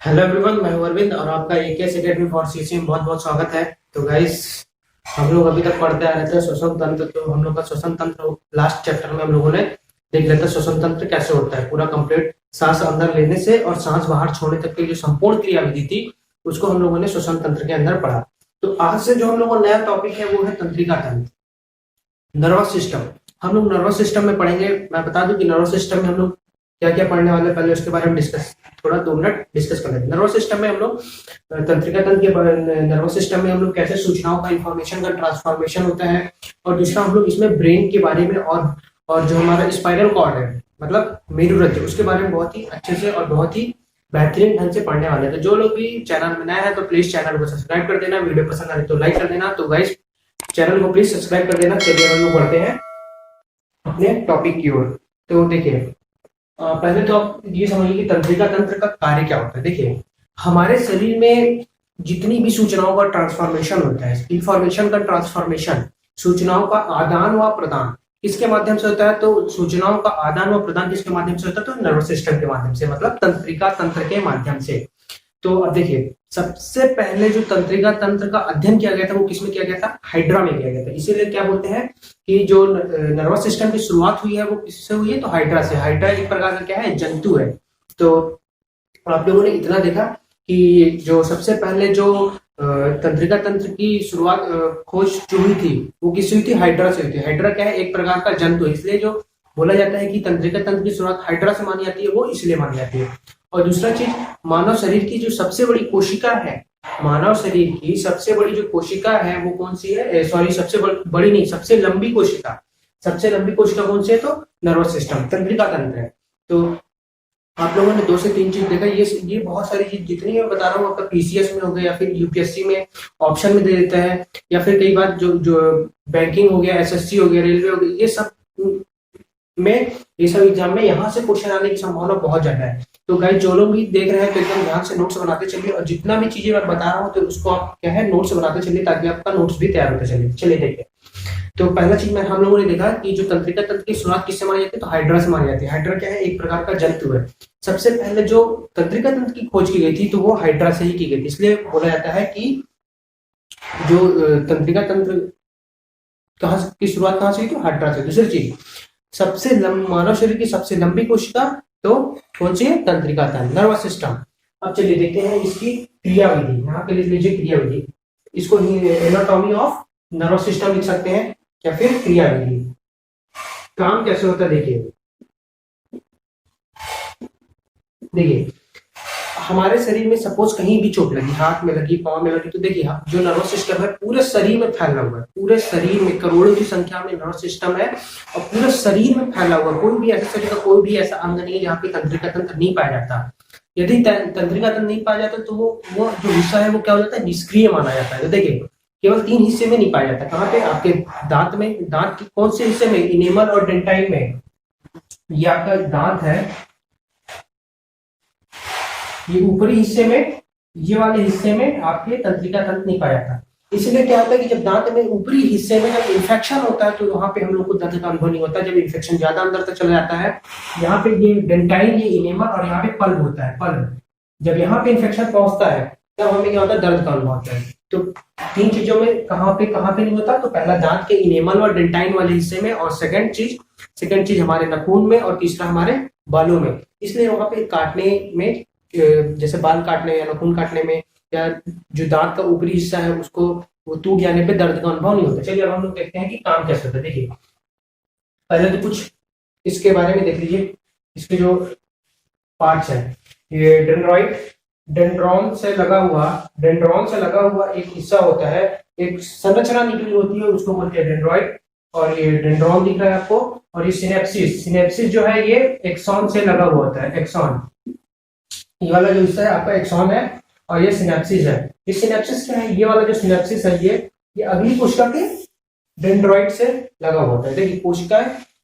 Hello everyone, मैं हूं अरविंद और आपका एकेएस एकेडमी फॉर सीसी में बहुत बहुत स्वागत है। तो गाइस, हम लोग अभी तक पढ़ते आ रहे थे श्वसन तंत्र। तो हम लोग का श्वसन तंत्र लास्ट चैप्टर में हम लोगों ने देख लिया था श्वसन तंत्र कैसे होता है, पूरा कंप्लीट सांस अंदर लेने से और सांस बाहर छोड़ने तक की जो संपूर्ण क्रियाविधि थी उसको हम लोगों ने श्वसन तंत्र के अंदर पढ़ा। तो आज से जो हम लोगों का नया टॉपिक है वो है तंत्रिका तंत्र, नर्वस सिस्टम। हम लोग नर्वस सिस्टम में पढ़ेंगे। मैं बता दूं कि नर्वस सिस्टम में हम लोग क्या क्या पढ़ने वाले हैं, पहले उसके बारे में डिस्कस थोड़ा 2 मिनट डिस्कस कर लेते हैं। नर्वस सिस्टम में हम लोग तंत्रिका तंत्र के नर्वस सिस्टम में हम लोग कैसे सूचनाओं का इंफॉर्मेशन का ट्रांसफॉर्मेशन होता है, और दूसरा हम लोग इसमें ब्रेन के बारे में और जो हमारा स्पाइनल कॉर्ड है मतलब मेरुरज्जु उसके बारे में बहुत ही अच्छे से और बहुत ही बेहतरीन ढंग से पढ़ने वाले हैं। तो जो लोग भी चैनल में नया है तो प्लीज चैनल को सब्सक्राइब कर देना, वीडियो पसंद आए तो लाइक कर देना। तो गाइस, चैनल को प्लीज सब्सक्राइब कर देना। चलिए हम लोग बढ़ते हैं अपने टॉपिक की ओर। तो देखिए, पहले तो आप ये समझिए कि तंत्रिका तंत्र का कार्य क्या होता है। देखिए, हमारे शरीर में जितनी भी सूचनाओं का ट्रांसफॉर्मेशन होता है, इंफॉर्मेशन का ट्रांसफॉर्मेशन, सूचनाओं का आदान व प्रदान किसके माध्यम से होता है। तो सूचनाओं का आदान व प्रदान किसके माध्यम से होता है, तो नर्वस सिस्टम के माध्यम से, मतलब तंत्रिका तंत्र के माध्यम से। तो अब देखिए, सबसे पहले जो तंत्रिका तंत्र का अध्ययन किया गया था वो किसमें किया गया था, हाइड्रा में किया गया था। इसीलिए क्या बोलते हैं कि जो नर्वस सिस्टम की शुरुआत हुई है वो किससे हुई है, तो हाइड्रा से। हाइड्रा एक प्रकार का क्या है, जंतु है। तो आप लोगों ने इतना देखा कि जो सबसे पहले जो तंत्रिका तंत्र की शुरुआत खोज जो हुई थी वो किससे हुई थी, हाइड्रा से हुई थी। हाइड्रा क्या है, एक प्रकार का जंतु है। इसलिए जो बोला जाता है कि तंत्रिका तंत्र की शुरुआत हाइड्रा से मानी जाती है, वो इसलिए मानी जाती है। और दूसरा चीज, मानव शरीर की जो सबसे बड़ी कोशिका है, मानव शरीर की सबसे बड़ी जो कोशिका है वो कौन सी है, सॉरी सबसे बड़ी नहीं, सबसे लंबी कोशिका, सबसे लंबी कोशिका कौन सी है, तो नर्वस सिस्टम, तंत्रिका तंत्र है। तो आप लोगों ने 2 से 3 चीज देखा। ये बहुत सारी चीज जितनी मैं बता रहा हूँ आपका पीसीएस में हो गया या फिर यूपीएससी में ऑप्शन में दे देता है, या फिर कई बार जो बैंकिंग हो गया, एसएससी हो गया, रेलवे हो गया, ये सब एग्जाम में यहाँ से क्वेश्चन आने की संभावना बहुत ज्यादा है। तो गाइस, जो लोग भी देख रहे हैं तो एकदम ध्यान से नोट्स बनाते चलिए, और जितना भी चीजें मैं बता रहा हूँ तो उसको आप क्या है, नोट्स बनाते चलिए, ताकि आपका नोट्स भी तैयार होते चलिए। चलिए देखिए, तो पहला चीज में हम लोगों ने देखा कि जो तंत्रिका तंत्र की शुरुआत किससे मानी जाती है, तो हाइड्रा से मानी जाती है। हाइड्रा क्या है, एक प्रकार का जंतु है। सबसे पहले जो तंत्रिका तंत्र की खोज की गई थी तो वो हाइड्रा से ही की गई थी। इसलिए बोला जाता है कि जो तंत्रिका तंत्र की शुरुआत कहाँ से हुई, तो हाइड्रा से। दूसरी चीज, मानव शरीर की सबसे लंबी कोशिका तो कौन सी है, तंत्रिका तंत्र, नर्वस सिस्टम। अब चलिए देखते हैं इसकी क्रियाविधि। यहाँ पे लिख लीजिए क्रियाविधि, इसको एनाटॉमी ऑफ नर्वस सिस्टम लिख सकते हैं, या फिर क्रियाविधि। काम कैसे होता है देखिए, हमारे शरीर में सपोज कहीं भी चोट लगी, हाथ में लगी, पांव में लगी, तो देखिए जो नर्वस सिस्टम है पूरे शरीर में फैला हुआ है। पूरे शरीर में करोड़ों की संख्या में नर्वस सिस्टम है और पूरे शरीर में फैला हुआ। कोई भी ऐसा शरीर का कोई भी ऐसा अंग नहीं है जहाँ पे तंत्रिका तंत्र नहीं पाया जाता। यदि तंत्रिका तंत्र नहीं पाया जाता तो वो जो हिस्सा है वो क्या हो जाता है, निष्क्रिय माना जाता है। तो देखिए, केवल 3 हिस्से में नहीं पाया जाता। कहाँ पे, आपके दांत में। दांत के कौन से हिस्से में, इनेमल और डेंटाइन में। ये आपका दांत है, ये ऊपरी हिस्से में, ये वाले हिस्से में आपके तंत्रिका तंत्र नहीं पाया जाता। इसलिए क्या होता है कि जब दांत में ऊपरी हिस्से में जब इन्फेक्शन होता है तो वहां पे हम लोग को दर्द का अनुभव नहीं होता। जब इन्फेक्शन ज्यादा अंदर तक चला जाता है, यहाँ पे ये डेंटाइन, ये इनेमल और यहाँ पे पल्ब होता है, पल्ब। जब यहाँ पे इन्फेक्शन पहुंचता है तब हमें क्या होता है, दर्द का अनुभव होता है। तो 3 चीजों में कहाँ पे नहीं होता, तो पहला दांत के इनेमल और डेंटाइन वाले हिस्से में, और सेकंड चीज हमारे नाखून में, और तीसरा हमारे बालों में। इसलिए वहां पे काटने में, जैसे बाल काटने या नाखून काटने में, या जो दांत का ऊपरी हिस्सा है उसको वो टूट जाने पे दर्द का अनुभव नहीं होता। चलिए अब हम लोग देखते हैं कि काम कैसे होता है। देखिए, पहले तो कुछ इसके बारे में देख लीजिए। इसके जो पार्ट्स है, ये डेंड्रॉइड, डेंड्रॉन से लगा हुआ एक हिस्सा होता है, एक संरचना निकली होती है, उसको बोलते हैं डेंड्रॉइड। और ये डेंड्रॉन दिख रहा है आपको। और ये सिनेप्सिस जो है ये एक्सॉन से लगा हुआ होता है, एक्सॉन। ये वाला जो हिस्सा है आपका एक्सॉन है, और ये सिनेप्सिस है। ये सिनेप्सिस क्या है, ये वाला जो सिनेप्सिस है ये अगली कोशिका के डेंड्रॉइड से लगा हुआ है। देखिए कोशिका,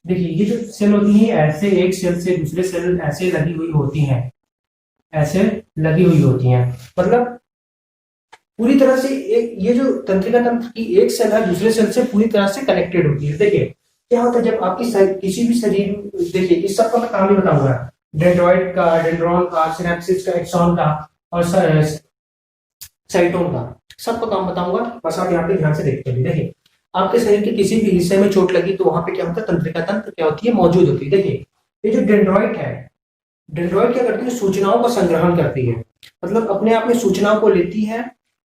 देखिए ये जो सेल होती है ऐसे एक सेल से दूसरे सेल ऐसे लगी हुई होती हैं, ऐसे लगी हुई होती हैं। मतलब पूरी तरह से ये जो तंत्रिका तंत्र की एक सेल है दूसरे सेल से पूरी तरह से कनेक्टेड होती है। देखिए क्या होता है जब आपकी किसी भी शरीर, देखिए इस सब का मैं काम ही बताऊंगा, डेंड्रॉइड का, डेंड्रॉन का, सिनेप्सिस का, एक्सॉन का। और साइटोन का, सबका काम बताऊंगा, बस आप यहाँ पे ध्यान से देखते हैं। देखिए, आपके शरीर के किसी भी हिस्से में चोट लगी तो वहां पे क्या होता है, तंत्रिका तंत्र क्या होती है, मौजूद होती है। देखिए, ये जो डेंड्रॉइट है, डेंड्रॉइट क्या करती है, सूचनाओं का संग्रहण करती है, मतलब अपने आप में सूचनाओं को लेती है,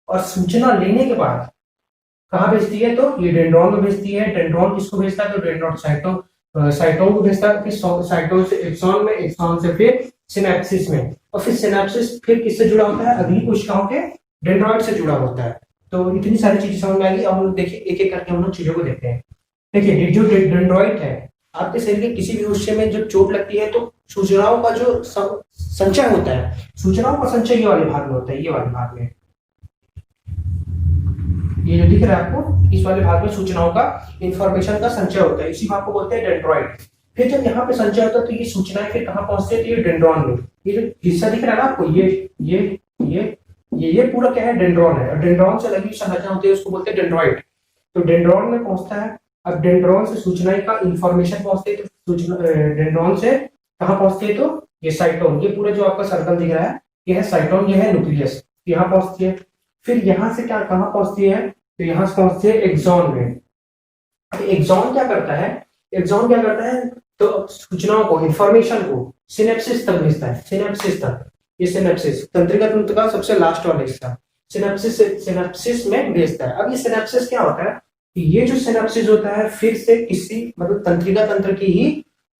और सूचना लेने के बाद कहाँ भेजती है, तो ये डेंड्रॉन में भेजती है। डेंड्रॉन किसको भेजता है, तो डेंड्रॉन साइटोन को भेजता है, फिर साइटोन से एक्सॉन में, एक्सॉन से फिर सिनेप्सिस में, और फिर सिनेप्सिस फिर किससे जुड़ा होता है, अगली कोशिकाओं के डेंड्रॉइड से जुड़ा होता है। तो इतनी सारी चीजें समझ में आएगी। अब हम लोग देखिए एक एक करके हम लोग चीजों को देखते हैं। देखिए, जो डेंड्रॉइड है, आपके शरीर के किसी भी हिस्से में जब चोट लगती है तो सूचनाओं का जो संचय होता है, सूचनाओं का संचय ये वाले भाग में होता है, ये वाले भाग में, ये जो दिख रहा है आपको, इस वाले भाग में सूचनाओं का, इंफॉर्मेशन का संचय होता है, इसी भाग को बोलते हैं डेंड्रॉइड। फिर जब यहाँ पे संचय होता है तो ये सूचनाएं फिर कहाँ पहुंचती है, तो ये डेंड्रॉन में, ये जो हिस्सा दिख रहा है ना आपको, ये पूरा क्या है, डेंड्रॉन है, और डेंड्रॉन से लगी संरचना होती है, उसको बोलते हैं डेंड्रॉइड। तो डेंड्रॉन में पहुंचता है। अब डेंड्रॉन से सूचनाएं का इंफॉर्मेशन पहुंचती है, तो सूचना डेंड्रॉन से कहाँ पहुंचती है, तो ये साइटोन, ये पूरा जो आपका सर्कल दिख रहा है, ये है साइटोन, ये है न्यूक्लियस, यहाँ पहुंचती है। फिर यहाँ से क्या कहाँ पहुंचती है, तो यहाँ से पहुंचती है एक्सॉन में। एक्सॉन क्या करता है, एक्सॉन क्या करता है, तो सूचनाओं को, इंफॉर्मेशन को सिनेप्सिस तक भेजता है, सिनेप्सिस तक, ये सिनेप्सिस तंत्रिका तंत्र का सबसे लास्ट वाला हिस्सा, सिनेप्सिस में भेजता है। अब ये सिनेप्सिस क्या होता है, ये जो सिनेप्सिस होता है फिर से किसी, मतलब तंत्रिका तंत्र की ही,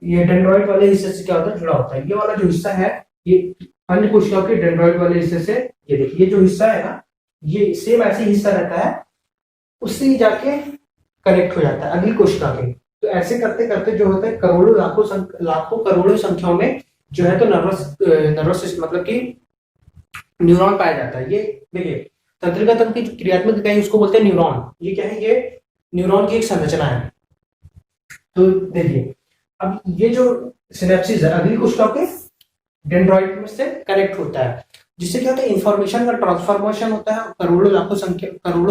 ये डेंड्रॉइड वाले हिस्से से क्या होता है, जुड़ा होता है। ये वाला जो हिस्सा है, ये अन्य कोशिकाओं के डेंड्रॉइड वाले हिस्से से, ये देखिए, ये जो हिस्सा है ना, ये सेम ऐसे हिस्सा रहता है, उससे जाके कनेक्ट हो जाता है अगली कोशिका के। तो ऐसे करते करते जो होता है, करोड़ों लाखों करोड़ों संख्याओं में जो है तो नर्वस सिस्टम, मतलब कि न्यूरॉन पाया जाता है। ये देखिए, तंत्रिका तंत्र की जो क्रियात्मक इकाई उसको बोलते हैं न्यूरॉन। ये क्या है, ये न्यूरॉन की एक संरचना है। तो देखिए, अब ये जो सिनेप्सिस है, अगली कोशिकाओं के डेंड्रॉइड में से कनेक्ट होता है, जिससे क्या होता है, इंफॉर्मेशन का ट्रांसफॉर्मेशन होता है। करोड़ों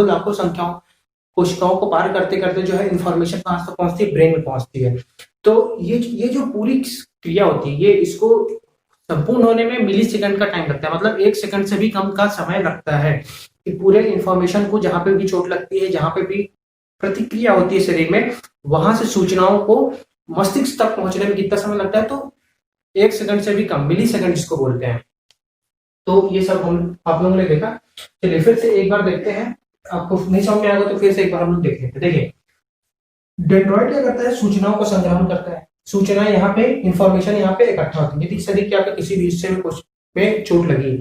लाखों संख्याओं कोशिकाओं को पार करते करते जो है इंफॉर्मेशन कहां तक पहुंचती है, ब्रेन में पहुंचती है। तो ये जो पूरी क्रिया होती है, ये इसको संपूर्ण होने में मिली सेकंड का टाइम लगता है, मतलब 1 सेकंड से भी कम का समय लगता है कि पूरे इंफॉर्मेशन को, जहां पे भी चोट लगती है, जहां पे भी प्रतिक्रिया होती है शरीर में, वहां से सूचनाओं को मस्तिष्क तक पहुंचने में कितना समय लगता है, तो 1 सेकंड से भी कम, मिली सेकंड जिसको बोलते हैं। तो ये सब हम आप लोगों ने देखा। चलिए फिर से एक बार देखते हैं, आपको नहीं समझ में आएगा तो फिर से एक बार हम लोग देख लेते हैं। देखिए, डेंड्रॉइड क्या करता है, सूचनाओं का संग्रहण करता है, सूचना यहाँ पे, इंफॉर्मेशन यहाँ पे इकट्ठा होती है। यदि शरीर के आपके किसी भी हिस्से में कुछ पे चोट लगी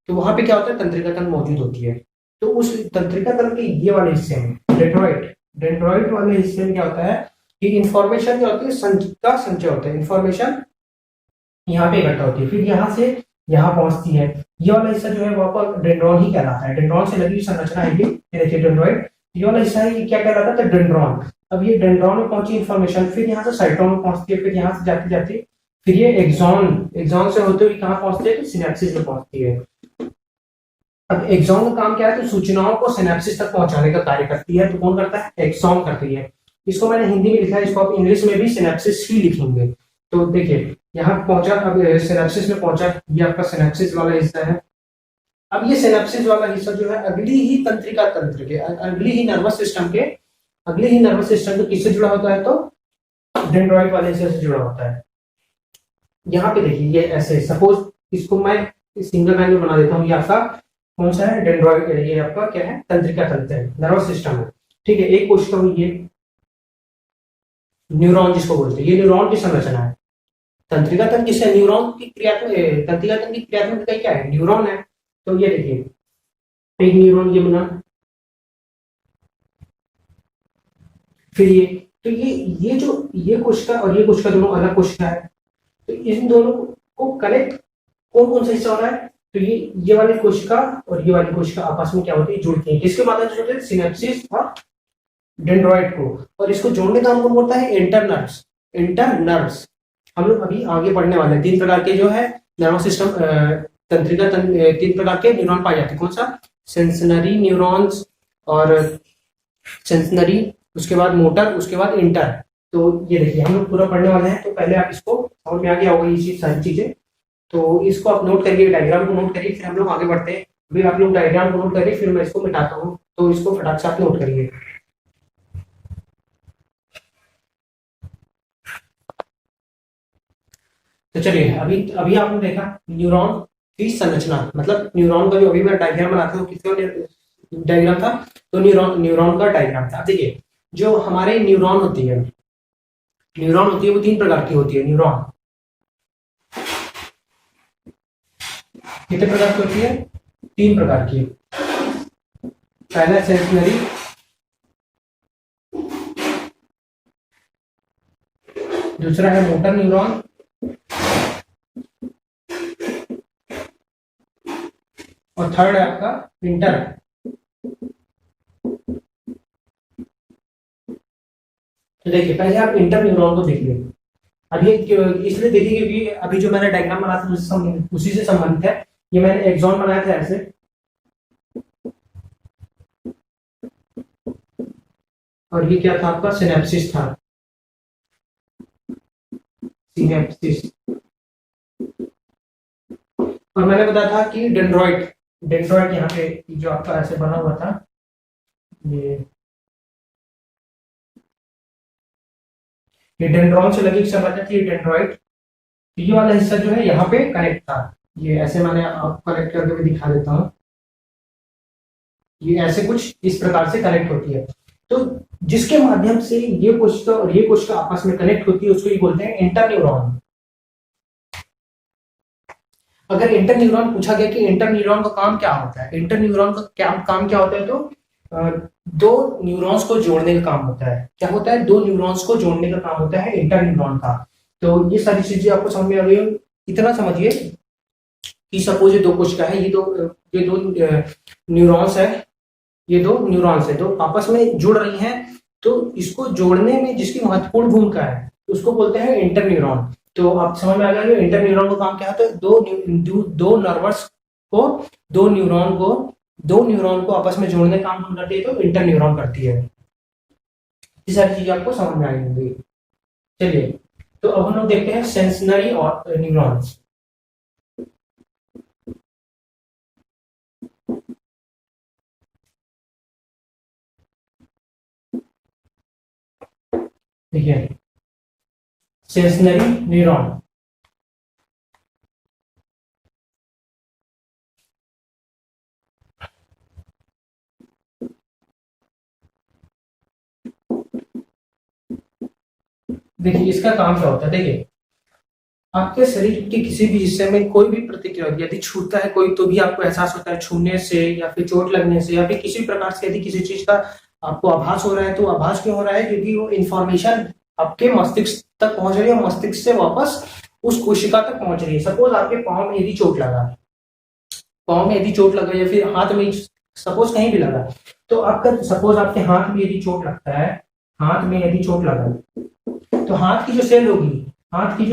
तो वहां पे क्या होता है, तंत्रिका तंत्र मौजूद होती है। तो उस तंत्रिका तंत्र के ये वाले हिस्से में, डेंड्रॉइड वाले हिस्से में क्या होता है कि इंफॉर्मेशन क्या होती है, संचय होता है, इंफॉर्मेशन यहाँ पे इकट्ठा होती है, फिर यहाँ से यहाँ पहुंचती है। ये वाला हिस्सा जो है वो आपका डेंड्रॉन ही कहलाता है, डेंड्रॉन से लगी संरचना है। ये देखिए डेंड्रॉइड, ये वाला हिस्सा है, ये क्या कहलाता है, डेंड्रॉन। अब ये डेंड्रॉन में पहुंची इंफॉर्मेशन, फिर यहाँ से साइटोन में पहुंचती है, फिर यहाँ से जाती जाती फिर ये एक्सॉन से होते हुए कहाँ पहुंचती है, तो सिनेप्सिस में पहुंचती है। अब एक्सॉन का काम क्या है, तो सूचनाओं को सिनेप्सिस तक पहुंचाने का कार्य करती है। तो कौन करता है, एक्सॉन करती है। इसको मैंने हिंदी में लिखा है, इसको आप इंग्लिश में भी सिनेप्सिस ही लिखेंगे। तो देखिए, यहाँ पहुंचा, अब सिनेप्सिस में पहुंचा, ये आपका सिनेप्सिस वाला हिस्सा है। अब ये सिनेप्सिस वाला हिस्सा जो है अगली ही तंत्रिका तंत्र के, अगली ही नर्वस सिस्टम के किससे जुड़ा होता है, तो डेंड्रॉइड वाले हिस्से से जुड़ा होता है। यहाँ पे देखिए, ये ऐसे, सपोज इसको मैं सिंगल लाइन में बना देता हूँ, ये आपका कौन सा है, डेंड्रॉइड, ये आपका क्या है, तंत्रिका तंत्र है, नर्वस सिस्टम है, ठीक है। एक कोशिका हुई ये न्यूरॉन जिसको बोलते हैं, ये न्यूरॉन की संरचना है। तंत्रिका तंत्र किससे, न्यूरॉन की क्रियात्मक, तंत्रिका तंत्र की क्रियात्मक इकाई क्या है, न्यूरॉन है। तो ये देखिए, एक न्यूरॉन ये बना, फिर ये, तो ये कोशिका और ये कोशिका दोनों अलग कोशिका है। तो इन दोनों को कनेक्ट कौन कौन सा हिस्सा हो रहा है, तो ये वाली कोशिका और ये वाली कोशिका आपस में क्या होती है, जुड़ती है। किसके माध्यम से जुड़ते हैं, सिनेप्सिस और डेंड्रॉइड को। और इसको जोड़ने का काम कौन करता है, इंटरनर्व्स। हम लोग अभी आगे पढ़ने वाले हैं, 3 प्रकार के जो है नर्वस सिस्टम, तंत्रिका 3 प्रकार के न्यूरॉन पाए जाते हैं। कौन सा, सेंसनरी न्यूरॉन्स, और सेंसनरी, उसके बाद मोटर, उसके बाद इंटर। तो ये देखिए, हम लोग पूरा पढ़ने वाले हैं, तो पहले आप इसको समझ में आ गया होगा ये सारी चीजें। तो इसको आप नोट करिए, डायग्राम को नोट करिए, फिर हम लोग आगे बढ़ते हैं। अभी आप लोग डायग्राम को नोट करिए, फिर मैं इसको मिटाता हूँ, तो इसको फटाक से आप नोट करिए। तो चलिए, अभी अभी आपने देखा न्यूरॉन की संरचना, मतलब न्यूरॉन का जो अभी मैं डायग्राम बनाता हूँ, किसका डायग्राम था, तो न्यूरॉन का डायग्राम था। देखिए, जो हमारे न्यूरॉन होती है वो 3 प्रकार की होती है। न्यूरॉन कितने प्रकार की होती है? 3 प्रकार की। पहला सेंसरी, दूसरा है मोटर न्यूरॉन, और थर्ड है आपका इंटर। तो देखिए, पहले आप इंटर न्यूरॉन को देखिए। अभी इसलिए देखिए क्योंकि अभी जो मैंने डायग्राम बनाया था उसी से संबंधित है। ये मैंने एक्सॉन बनाया था ऐसे, और ये क्या था आपका? सिनेप्सिस था, सिनेप्सिस। और मैंने बताया था कि डेंड्रॉइड, डेंड्रॉइड यहाँ पे जो आपका ऐसे बना हुआ था, ये डेंड्रॉन से लगी संबंधित थी डेंड्रॉइड। ये वाला हिस्सा जो है यहाँ पे कनेक्ट था, ये ऐसे मैंने आपको कनेक्ट करके भी दिखा देता हूँ। ये ऐसे कुछ इस प्रकार से कनेक्ट होती है। तो जिसके माध्यम से ये कोशिका और ये कोशिका आपस में कनेक्ट होती है, उसको ये बोलते हैं इंटरन्यूरॉन। अगर इंटरन्यूरॉन पूछा गया कि इंटरन्यूरॉन का काम क्या होता है, इंटरन्यूरॉन का क्या काम क्या होता है, तो दो न्यूरॉन्स को जोड़ने का काम होता है। क्या होता है? 2 न्यूरॉन्स को जोड़ने का काम होता है इंटरन्यूरॉन का। तो ये सारी चीजें आपको समझ में आ रही है। इतना समझिए कि सपोज ये 2 कोशिका है, ये दो न्यूरॉन्स है, ये 2 न्यूरॉन्स है, तो आपस में जुड़ रही हैं। तो इसको जोड़ने में जिसकी महत्वपूर्ण भूमिका है, उसको बोलते हैं इंटरन्यूरॉन। तो आप समझ में आ गया कि इंटरन्यूरॉन का काम क्या होता है? दो नर्वस को, दो न्यूरॉन को आपस में जोड़ने का काम करती है, तो इंटरन्यूरॉन करती है। ये सारी चीजें आपको समझ में आएंगी। चलिए, तो अब हम लोग देखते हैं सेंसरी और न्यूरॉन्स। देखिए, सेंसरी न्यूरॉन, देखिए इसका काम क्या होता है। देखिए, आपके शरीर के किसी भी हिस्से में कोई भी प्रतिक्रिया होती है, यदि छूता है कोई, तो भी आपको एहसास होता है छूने से, या फिर चोट लगने से, या फिर किसी प्रकार से यदि किसी चीज का आपको आभास हो रहा है। तो आभास क्यों हो रहा है? क्योंकि वो इंफॉर्मेशन आपके मस्तिष्क तक पहुंच रही है, और मस्तिष्क से वापस उस कोशिका तक पहुंच रही है। सपोज आपके पाँव में यदि चोट लगा, पाँव में यदि चोट लगा, या फिर हाथ में, सपोज कहीं भी लगा, तो आपका सपोज आपके हाथ में यदि चोट लगता है, हाथ में यदि चोट लगा, तो हाथ की जो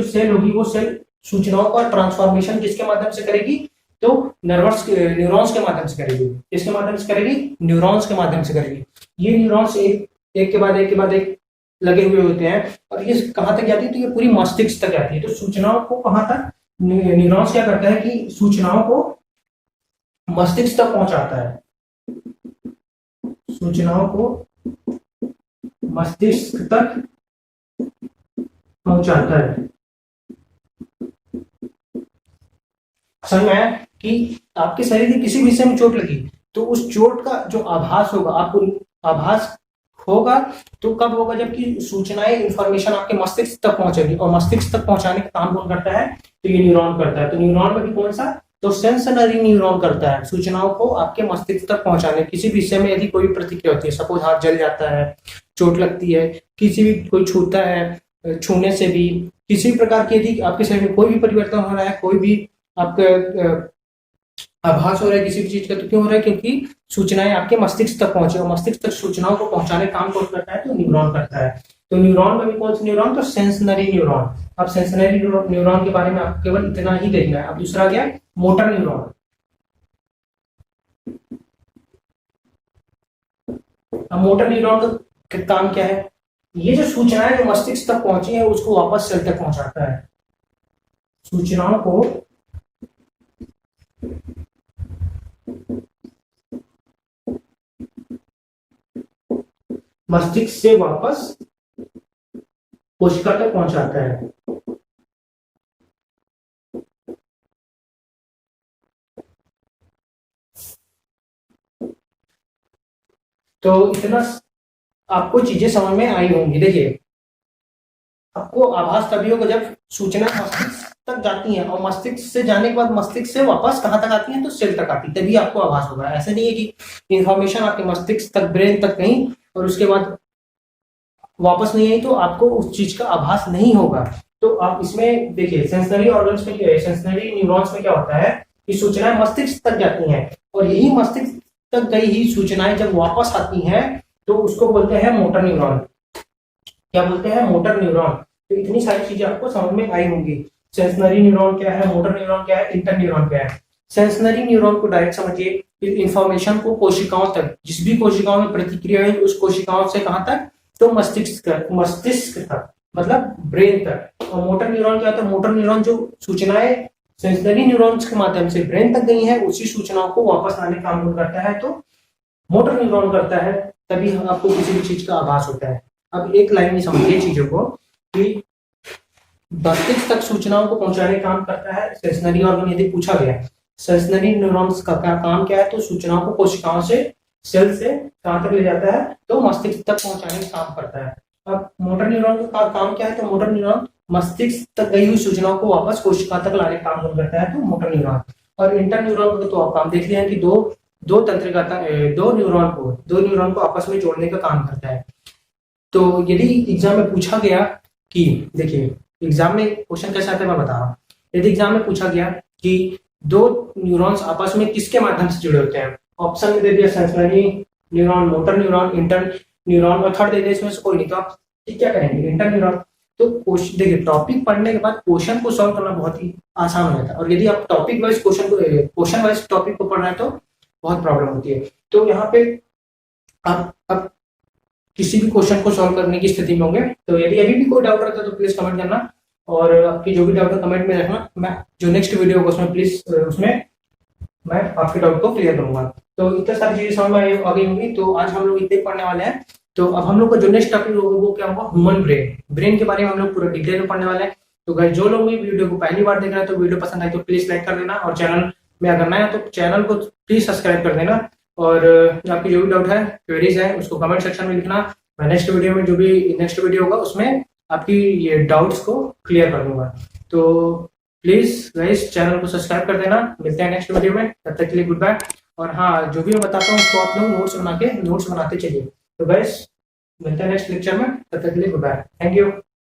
सेल होगी, वो सेल सूचनाओं का ट्रांसफॉर्मेशन किसके माध्यम से करेगी? तो न्यूरॉन्स के माध्यम से करेगी। किसके माध्यम से करेगी? न्यूरॉन्स के माध्यम से करेगी। ये न्यूरॉन्स एक के बाद एक लगे हुए होते हैं, और ये कहाँ तक जाती है? तो ये पूरी मस्तिष्क तक जाती है। तो सूचनाओं को कहाँ तक न्यूरॉन्स क्या करता है कि सूचनाओं को मस्तिष्क तक पहुंचाता है, सूचनाओं को मस्तिष्क तक पहुंचाता है। समझ में आया कि आपके शरीर के किसी भी हिस्से में चोट लगी, तो उस चोट का जो आभास होगा, आपको आभास होगा, तो कब होगा? जबकि सूचनाएं, इंफॉर्मेशन आपके मस्तिष्क तक पहुंचेगी, और मस्तिष्क तक पहुंचाने का काम कौन करता है? तो ये न्यूरॉन करता है। तो न्यूरॉन में भी कौन सा? तो सेंसरी न्यूरॉन करता है, सूचनाओं को आपके मस्तिष्क तक पहुंचाने। किसी भी हिस्से में यदि कोई प्रतिक्रिया होती है, सपोज हाथ जल जाता है, चोट लगती है, किसी भी कोई छूता है, छूने से भी, किसी भी प्रकार की यदि आपके शरीर में कोई भी परिवर्तन हो रहा है, कोई भी आपका आभास हो रहा है किसी भी चीज का, तो क्यों हो रहा है? क्योंकि सूचनाएं आपके मस्तिष्क तक पहुंचे, और मस्तिष्क तक सूचनाओं को पहुंचाने का काम कौन करता है? तो न्यूरॉन करता है। तो न्यूरॉन में भी कौन सा न्यूरॉन? तो सेंसरी न्यूरॉन। अब सेंसरी न्यूरॉन के बारे में आपको केवल इतना ही देखना है। अब दूसरा क्या? Motor neuron. अब मोटर न्यूरॉन का काम क्या है? ये जो सूचनाएं जो मस्तिष्क तक पहुंची है, उसको वापस सेल तक पहुंचाता है। सूचनाओं को मस्तिष्क से वापस कोशिका तक पहुंचाता है। तो इतना आपको चीजें समझ में आई होंगी। देखिए, आपको आभास तभी होगा जब सूचना मस्तिष्क तक जाती है, और मस्तिष्क से जाने के बाद मस्तिष्क से वापस कहां तक आती है, तो सेल तक आती है, तभी आपको आभास होगा। ऐसे नहीं है कि इंफॉर्मेशन आपके मस्तिष्क तक, ब्रेन तक गई और उसके बाद वापस नहीं आई तो आपको उस चीज का आभास नहीं होगा। तो आप इसमें देखिए, सेंसरी ऑर्गन्स में क्या है, सेंसरी न्यूरॉन्स में क्या होता है कि सूचनाएं मस्तिष्क तक जाती हैं, और यही मस्तिष्क तक गई ही सूचनाएं जब वापस आती हैं तो उसको बोलते हैं मोटर न्यूरॉन। क्या बोलते हैं? Motor neuron. तो इतनी सारी चीजें आपको समझ में आई होंगी। सेंसरी न्यूरॉन क्या है, मोटर न्यूरॉन क्या है, इंटर न्यूरॉन क्या है। सेंसरी न्यूरॉन को डायरेक्ट समझिए, इंफॉर्मेशन को कोशिकाओं तक, जिस भी कोशिकाओं में प्रतिक्रिया है उस कोशिकाओं से कहां तक, तो मस्तिष्क तक, मतलब ब्रेन तक। और मोटर न्यूरॉन क्या होता है? मोटर न्यूरॉन जो सूचनाएं सेंसरी न्यूरॉन्स के माध्यम से ब्रेन तक गई है, उसी सूचनाओं को वापस लाने का काम करता है, तो मोटर न्यूरॉन करता है, तभी आपको किसी भी चीज का आभास होता है। अब एक लाइन में समझिए चीजों को कि मस्तिष्क तक सूचनाओं को पहुंचाने का काम करता है सेंसरी ऑर्गन। यदि पूछा गया सेंसरी न्यूरॉन्स का क्या काम क्या है, तो सूचनाओं को कोशिकाओं से, सेल से कहां तक ले जाता है, तो मस्तिष्क तक पहुंचाने का काम करता है। अब मोटर न्यूरॉन का काम क्या है, तो मोटर न्यूरॉन मस्तिष्क तक गई हुई सूचनाओं को वापस कोशिका तक लाने का काम करता है, तो मोटर न्यूरॉन। और इंटर न्यूरॉन का तो आप काम देख लिया है कि दो तंत्रिका, दो न्यूरॉन को आपस में जोड़ने का काम करता है। तो यदि एग्जाम में पूछा गया कि, देखिए एग्जाम में क्वेश्चन कैसे आता है मैं बता रहा हूँ। यदि एग्जाम में पूछा गया कि दो न्यूरॉन्स आपस में किसके माध्यम से जुड़े होते हैं, ऑप्शन में दे दिया sensory neuron, motor neuron, inter neuron, और थर्ड दे दिया इसमें से कोई नहीं, तो आप क्या करेंगे? Inter neuron. तो देखिए, टॉपिक पढ़ने के बाद क्वेश्चन को सॉल्व करना बहुत ही आसान हो जाता है, और यदि आप topic wise question wise topic को पढ़ रहे हैं तो बहुत प्रॉब्लम होती है। तो यहाँ पे आप किसी भी क्वेश्चन को सॉल्व करने की स्थिति में होंगे। तो यदि अभी भी कोई डाउट रहता है तो प्लीज कमेंट करना, और आपकी जो भी डाउट है कमेंट में रखना। मैं जो नेक्स्ट वीडियो होगा उसमें प्लीज उसमें मैं आपके डाउट को क्लियर करूंगा। तो इतनी सारी चीजें समझ में आ गई होंगी। तो आज हम लोग इतने पढ़ने वाले हैं। तो अब हम लोग का जो नेक्स्ट टॉपिक होगा वो क्या होगा? ह्यूमन ब्रेन के बारे में हम लोग पूरा डिटेल में पढ़ने वाले हैं। तो गाइस, जो लोग भी वीडियो को पहली बार देख रहे हैं तो वीडियो पसंद आए तो प्लीज लाइक कर देना, और चैनल में अगर नया है तो चैनल को प्लीज सब्सक्राइब कर देना। और आपकी जो भी डाउट है, क्वेरीज है, उसको कमेंट सेक्शन में लिखना। मैं नेक्स्ट वीडियो में, जो भी नेक्स्ट वीडियो होगा उसमें आपकी ये डाउट्स को क्लियर कर दूंगा। तो प्लीज गाइस, चैनल को सब्सक्राइब कर देना। मिलते हैं नेक्स्ट वीडियो में, तब तक के लिए गुड बाय। और हाँ, जो भी मैं बताता हूँ उसको आप लोग नोट्स बनाते चलिए। तो गाइस, मिलते हैं नेक्स्ट लेक्चर में, तब तक के लिए गुड बाय, थैंक यू।